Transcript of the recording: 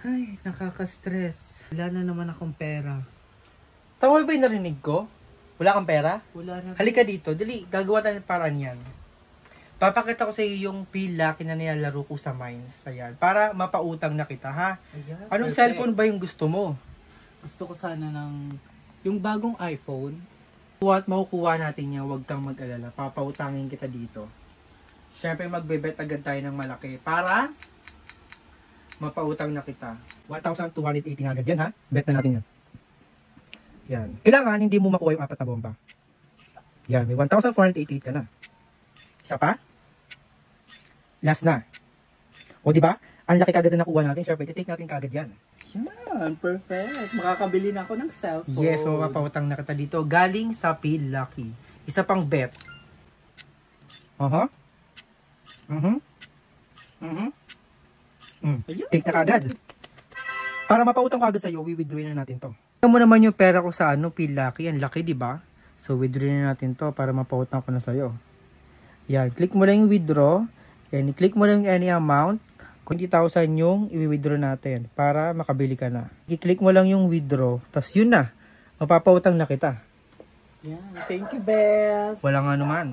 Ay, nakaka-stress. Wala na naman akong pera. Tama ba yung narinig ko? Wala kang pera? Wala na. Halika dito. Dali, gagawa tayo ng paraan yan. Papakita ko sa iyo yung pila na nilalaro ko sa Mines. Ayan. Para mapautang na kita, ha? Ayan, Anong perfect. cellphone ba yung gusto mo? Gusto ko sana ng yung bagong iPhone. At makukuha natin yan, huwag kang mag-alala. Papautangin kita dito. Siyempre, magbe-bet agad tayo ng malaki para mapautang na kita. 1,280 agad yan, ha? Bet na natin yan. Yan. Kailangan, hindi mo makuha yung 4 na bomba. Yan, may 1,488 ka na. Isa pa? Last na. O, di ba? Ang laki kagad na nakuha natin. Siyempre, take natin kagad yan. Yan, perfect. Makakabili na ako ng cellphone. Yes, so mapautang na kita dito. Galing sa Pay Lucky. Isa pang bet. Take na kagad. Para mapautang ko agad sa'yo, withdraw na natin to. Tignan mo naman yung pera ko sa Pay Lucky. Ang laki, di ba? So, withdraw na natin to para mapautang ko na sa'yo. Yan, click mo lang yung withdraw. Yan, i-click mo lang yung any amount. 20,000 yung i-withdraw natin para makabili ka na. I-click mo lang yung withdraw. Tapos yun na. Mapapautang na kita. Yan, thank you, Beth. Wala nga naman.